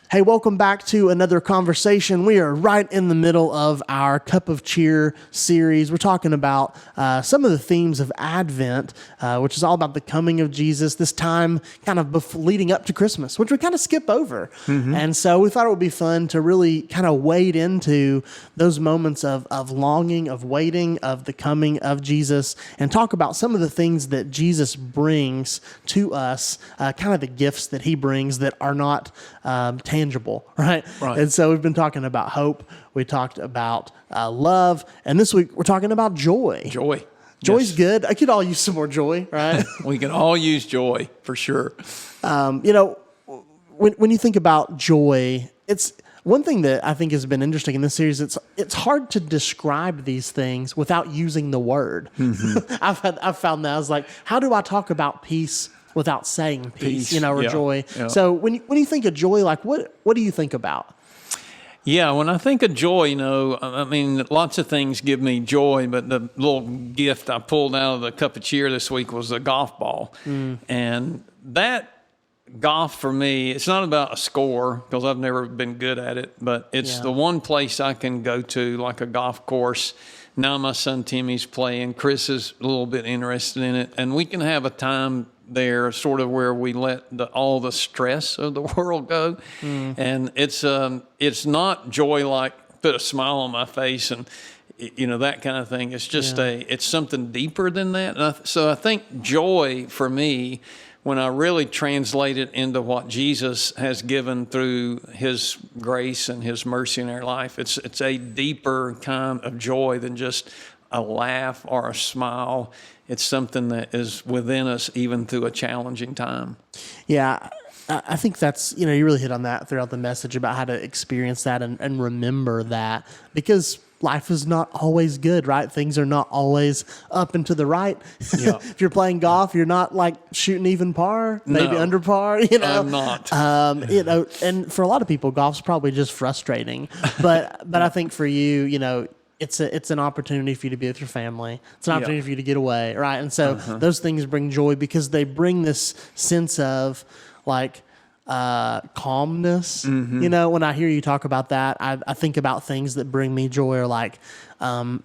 Hey, welcome back to another conversation. We are right in the middle of our Cup of Cheer series. We're talking about some of the themes of Advent, which is all about the coming of Jesus, this time kind of leading up to Christmas, which we kind of skip over. And so we thought it would be fun to really kind of wade into those moments of longing, of waiting, of the coming of Jesus, and talk about some of the things that Jesus brings to us, kind of the gifts that he brings that are not tangible, right? And so we've been talking about hope. We talked about love. And this week we're talking about joy. Joy's good. I could all use some more joy, right? We can all use joy for sure. When you think about joy, it's one thing that I think has been interesting in this series. It's hard to describe these things without using the word. I've found that. I was like, how do I talk about peace without saying peace, or joy? Yeah. So when you think of joy, like what do you think about? Yeah, when I think of joy, I mean, lots of things give me joy, but the little gift I pulled out of the Cup of Cheer this week was a golf ball. And that golf for me, it's not about a score because I've never been good at it, but it's the one place I can go to, like a golf course. Now my son Timmy's playing. Chris is a little bit interested in it, and we can have a time there sort of where we let all the stress of the world go. And it's not joy like put a smile on my face and that kind of thing. It's just it's something deeper than that. So I think joy for me, when I really translate it into what Jesus has given through his grace and his mercy in our life, it's a deeper kind of joy than just a laugh or a smile. It's something that is within us even through a challenging time. Yeah, I think that's, you really hit on that throughout the message about how to experience that and remember that, because life is not always good, right? Things are not always up and to the right. Yeah. If you're playing golf, you're not like shooting even par, maybe under par, I'm not. And for a lot of people, golf's probably just frustrating. But I think for you, it's an opportunity for you to be with your family. It's an opportunity for you to get away, right? And so those things bring joy because they bring this sense of like calmness. When I hear you talk about that, I think about things that bring me joy, or like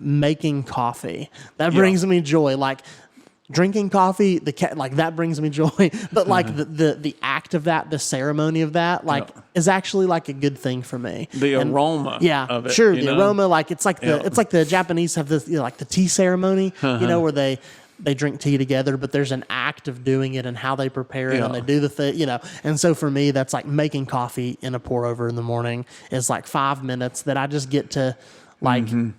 making coffee. That brings me joy. Like drinking coffee, that brings me joy. But like the act of that, the ceremony of that, is actually like a good thing for me. The aroma of it. Sure. The aroma, like it's like the Japanese have this, like the tea ceremony, where they drink tea together, but there's an act of doing it and how they prepare it and they do the thing, And so for me, that's like making coffee in a pour over in the morning is like 5 minutes that I just get to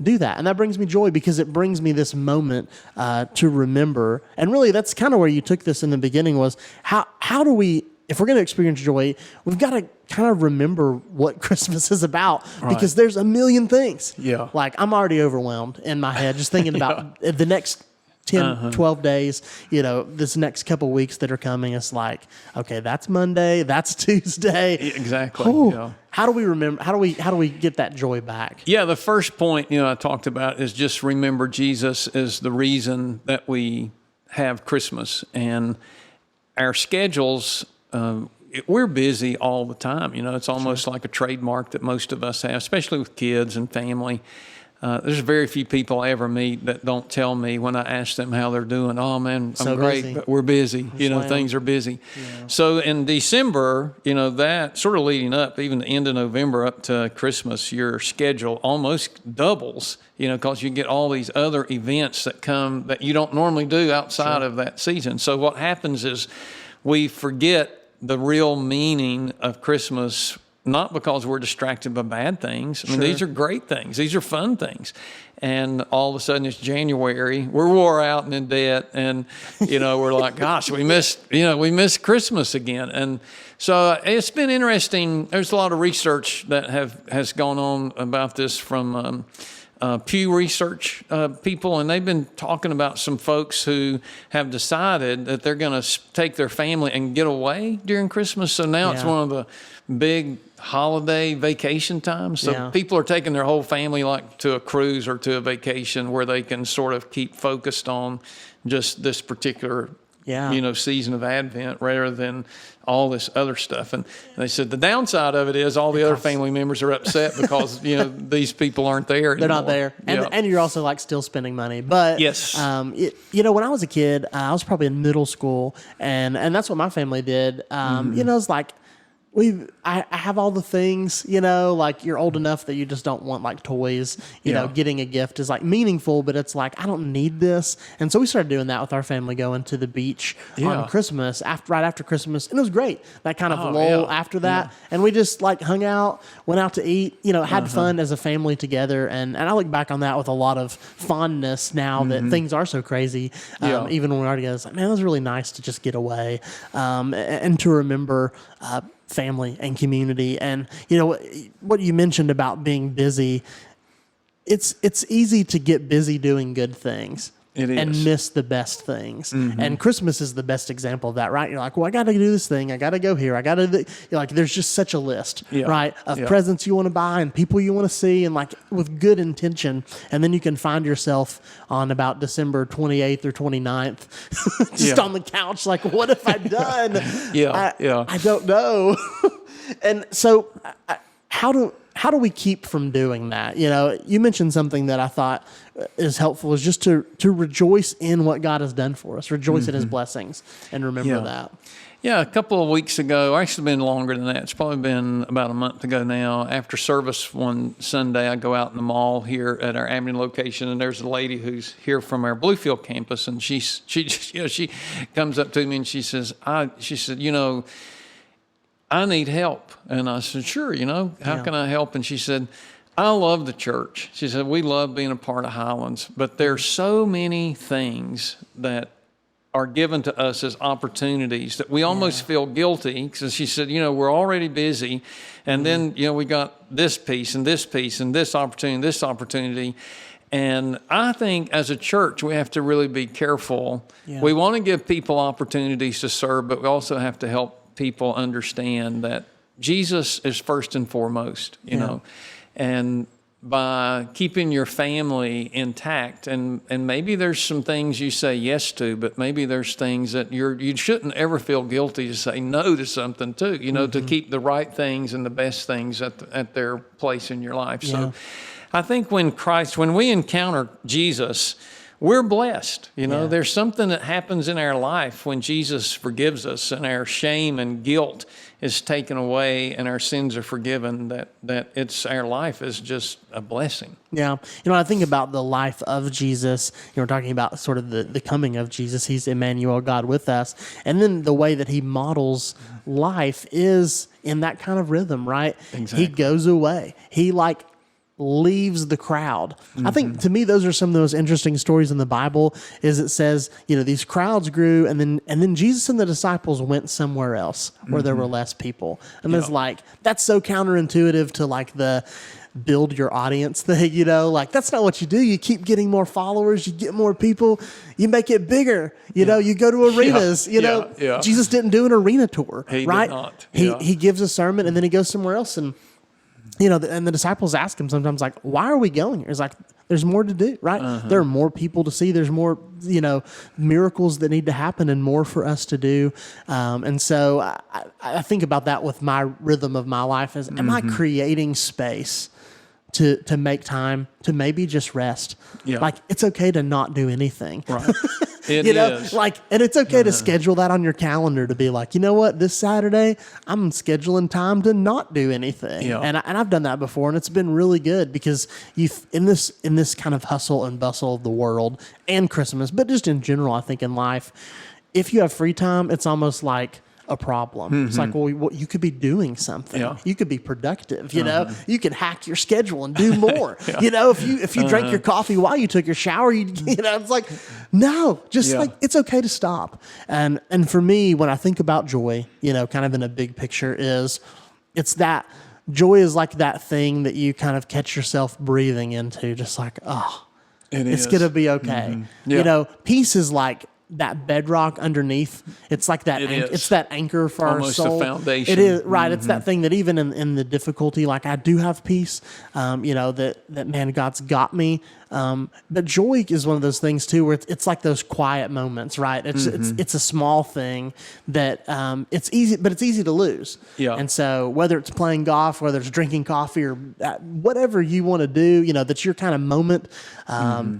do that. And that brings me joy because it brings me this moment to remember. And really, that's kind of where you took this in the beginning was how do we, if we're going to experience joy, we've got to kind of remember what Christmas is about because there's a million things. Yeah. Like I'm already overwhelmed in my head just thinking about the next 10, 12 days, this next couple of weeks that are coming. It's like, okay, that's Monday, that's Tuesday. Exactly. Yeah. How do we remember? How do we get that joy back? Yeah, the first point I talked about is just remember Jesus is the reason that we have Christmas, and our schedules. We're busy all the time. It's almost like a trademark that most of us have, especially with kids and family. There's very few people I ever meet that don't tell me when I ask them how they're doing, oh man, I'm great, busy. But we're busy. Things are busy. Yeah. So in December, that sort of leading up, even the end of November up to Christmas, your schedule almost doubles, because you get all these other events that come that you don't normally do outside of that season. So what happens is we forget the real meaning of Christmas, not because we're distracted by bad things. I mean, these are great things. These are fun things. And all of a sudden it's January. We're wore out and in debt. And, we're like, gosh, we missed Christmas again. And so it's been interesting. There's a lot of research that has gone on about this from Pew Research people, and they've been talking about some folks who have decided that they're going to take their family and get away during Christmas. So now it's one of the big holiday vacation times. So people are taking their whole family like to a cruise or to a vacation where they can sort of keep focused on just this particular Yeah. season of Advent rather than all this other stuff. And they said the downside of it is all the other family members are upset because, these people aren't there anymore. They're not there. And you're also like still spending money. But, yes. When I was a kid, I was probably in middle school and that's what my family did. It's like, I have all the things, like you're old enough that you just don't want like toys, getting a gift is like meaningful, but it's like, I don't need this. And so we started doing that with our family, going to the beach on Christmas, right after Christmas. And it was great. That kind of lull after that. Yeah. And we just like hung out, went out to eat, had fun as a family together. And I look back on that with a lot of fondness now that things are so crazy. Even when we are together, it's like, man, it was really nice to just get away and to remember family and community. And what you mentioned about being busy, it's easy to get busy doing good things. It is. And miss the best things. And Christmas is the best example of that, right? You're like, well, I got to do this thing. I got to go here. you're like, there's just such a list, right? Of presents you want to buy and people you want to see and like with good intention. And then you can find yourself on about December 28th or 29th, just on the couch. Like, what have I done? I don't know. And so how do we keep from doing that? You mentioned something that I thought is helpful is just to rejoice in what God has done for us, rejoice in his blessings and remember that. Yeah, a couple of weeks ago, actually been longer than that. It's probably been about a month ago now. After service one Sunday, I go out in the mall here at our Aberdeen location, and there's a lady who's here from our Bluefield campus, and she comes up to me and she said, I need help. And I said, sure, how can I help? And she said, I love the church. She said, we love being a part of Highlands, but there's so many things that are given to us as opportunities that we almost feel guilty. Because she said, we're already busy. And then, we got this piece and this piece and this opportunity. And I think as a church, we have to really be careful. Yeah. We want to give people opportunities to serve, but we also have to help people understand that Jesus is first and foremost, you know, and by keeping your family intact, and maybe there's some things you say yes to, but maybe there's things that you shouldn't ever feel guilty to say no to something too, to keep the right things and the best things at their place in your life. So I think when we encounter Jesus, we're blessed. There's something that happens in our life when Jesus forgives us and our shame and guilt is taken away and our sins are forgiven, that our life is just a blessing. Yeah. I think about the life of Jesus. We're talking about sort of the coming of Jesus. He's Emmanuel, God with us. And then the way that he models life is in that kind of rhythm, right? Exactly. He goes away. He leaves the crowd. I think to me those are some of the most interesting stories in the Bible. Is it says these crowds grew and then Jesus and the disciples went somewhere else where there were less people, and it's like that's so counterintuitive to like the build your audience thing. That's not what you do. You keep getting more followers, you get more people, you make it bigger. You go to arenas. Jesus didn't do an arena tour. He right? Did not. He gives a sermon and then he goes somewhere else. And and the disciples ask him sometimes, like, why are we going here? It's like, there's more to do, right? There are more people to see. There's more, miracles that need to happen and more for us to do. And so I think about that with my rhythm of my life is, am I creating space to make time to maybe just rest? Yeah. Like, it's okay to not do anything. Right. It is. And it's okay to schedule that on your calendar to be like, you know what, this Saturday, I'm scheduling time to not do anything. Yeah. And I've done that before, and it's been really good because in this kind of hustle and bustle of the world and Christmas, but just in general, I think in life, if you have free time, it's almost like a problem. It's like, well, you could be doing something. Yeah. You could be productive. You could hack your schedule and do more. If you drank your coffee while you took your shower, it's like, no, just like it's okay to stop. And for me, when I think about joy, kind of in a big picture, it's that joy is like that thing that you kind of catch yourself breathing into, just like, it's gonna be okay. Peace is like that bedrock underneath. It's like that. It's that anchor for almost our soul. A foundation. It is right. It's that thing that even in the difficulty, like I do have peace. That man, God's got me. But joy is one of those things too, where it's like those quiet moments, right? It's a small thing that it's easy, but it's easy to lose. Yeah. And so whether it's playing golf, whether it's drinking coffee, or whatever you want to do, that's your kind of moment.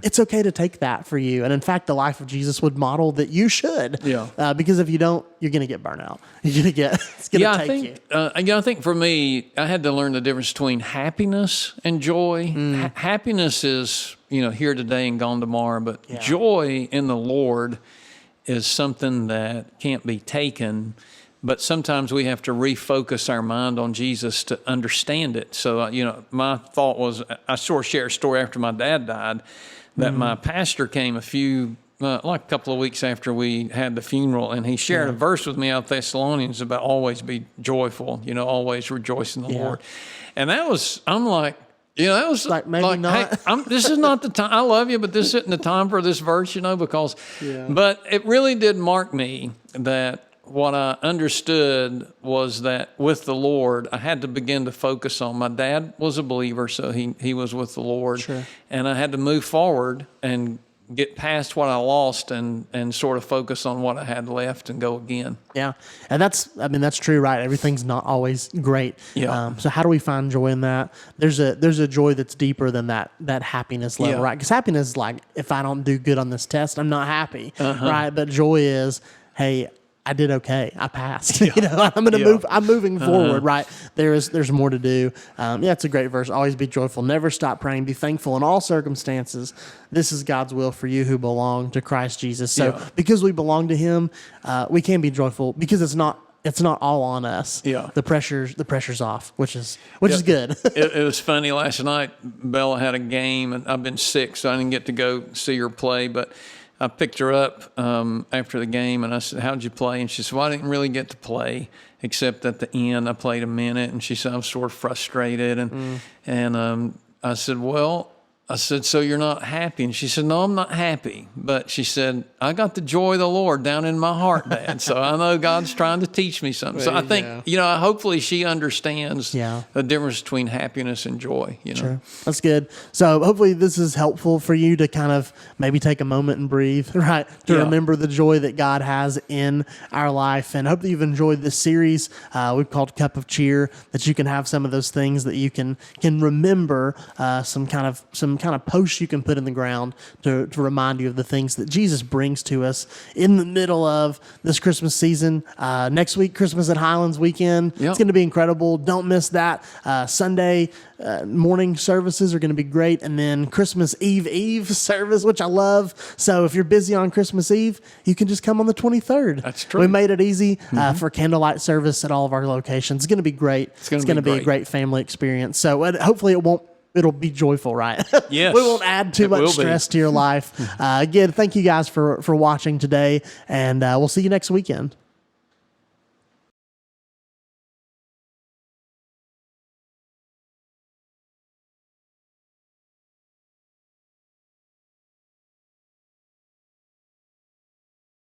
It's okay to take that for you. And in fact, the life of Jesus would model that you should. Yeah. Because if you don't, you're going to get burnt out. It's going to take you. I think for me, I had to learn the difference between happiness and joy. Happiness is, here today and gone tomorrow, but joy in the Lord is something that can't be taken. But sometimes we have to refocus our mind on Jesus to understand it. So, my thought was, I sort of shared a story after my dad died, that my pastor came a couple of weeks after we had the funeral, and he shared a verse with me out of Thessalonians about always be joyful, always rejoice in the Lord. And I'm like, that was like maybe not. Hey, this is not the time. I love you, but this isn't the time for this verse, because. Yeah. But it really did mark me that what I understood was that with the Lord, I had to begin to focus on. My dad was a believer, so he was with the Lord, sure. And I had to move forward and get past what I lost and sort of focus on what I had left and go again. Yeah. And that's true, right? Everything's not always great. Yeah. So how do we find joy in that? There's a joy that's deeper than that happiness level, right? Because happiness is like, if I don't do good on this test, I'm not happy, right? But joy is, hey, I did okay. I passed. I'm going to move. I'm moving forward. Right. There's more to do. It's a great verse. Always be joyful. Never stop praying. Be thankful in all circumstances. This is God's will for you who belong to Christ Jesus. So because we belong to Him, we can be joyful because it's not all on us. Yeah. The pressure's off, which is good. It was funny. Last night, Bella had a game, and I've been sick, so I didn't get to go see her play, but I picked her up after the game, and I said, "How'd you play?" And she said, "Well, I didn't really get to play, except at the end. I played a minute." And she said, "I'm sort of frustrated." And I said, "Well," I said, "So you're not happy?" And she said, "No, I'm not happy." But she said, "I got the joy of the Lord down in my heart, Dad. So I know God's trying to teach me something." So I think, hopefully she understands the difference between happiness and joy. Sure. That's good. So hopefully this is helpful for you to kind of maybe take a moment and breathe, right? To remember the joy that God has in our life. And hope that you've enjoyed this series we've called Cup of Cheer, that you can have some of those things that you can remember, some kind of posts you can put in the ground to remind you of the things that Jesus brings to us in the middle of this Christmas season. Next week, Christmas at Highlands weekend. It's going to be incredible. Don't miss that. Sunday morning services are going to be great. And then Christmas Eve service, which I love. So if you're busy on Christmas Eve, you can just come on the 23rd. That's true. We made it easy for candlelight service at all of our locations. It's going to be great. It's going to be a great family experience. So hopefully it'll be joyful, right? Yes. We won't add too much stress to your life. Again, thank you guys for watching today, and we'll see you next weekend.